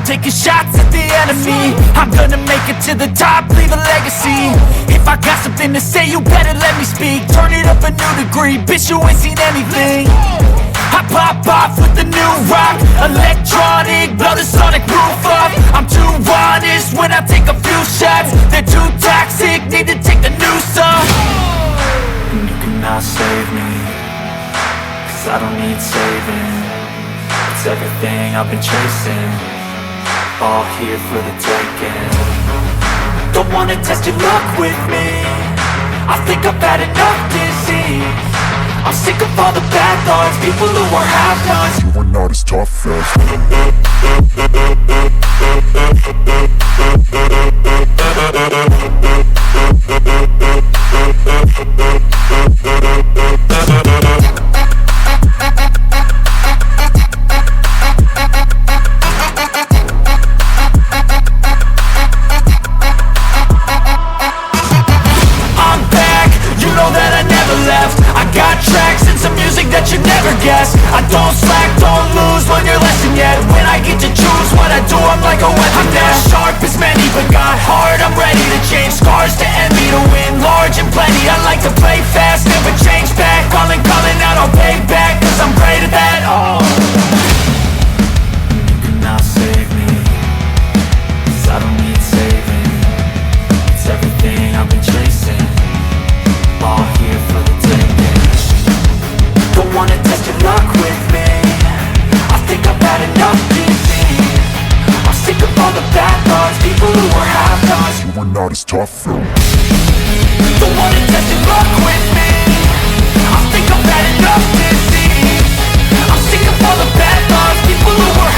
taking shots at the enemy. I'm gonna make it to the top, leave a legacy. If I got something to say, you better let me speak. Turn it up a new degree, bitch, you ain't seen anything. I pop off with the new rock, electronic, blow the sonic roof up. I'm too honest when I take a few shots. They're too toxic, need to take the noose off. And you cannot save me, cause I don't need saving. It's everything I've been chasing, all here for the taking. Don't wanna test your luck with me, I think I've had enough disease. I'm sick of all the bad thoughts, people who are half-nots. You are not as tough as I'm back, you know that I never left. I got tracks and some music that you never guessed. I don't slack, don't lose, learn your lesson yet. When I get to choose what I do, I'm like a weapon. I'm not sharp as many, but got hard, I'm ready to change. Scars to envy, to win large and plenty. I like to play fast, never change back. Calling out, I'll pay back, cause I'm great at that. Oh, you cannot save me, cause I don't need saving. It's everything I've been chasing, all here for the taking. Don't wanna test your luck with me, I think I've had enough disease. I'm sick of all the bad thoughts, people who are half-nots. you are not as tough as Don't wanna test your luck with me, I think I've had enough disease. I'm sick of all the bad thoughts, people who are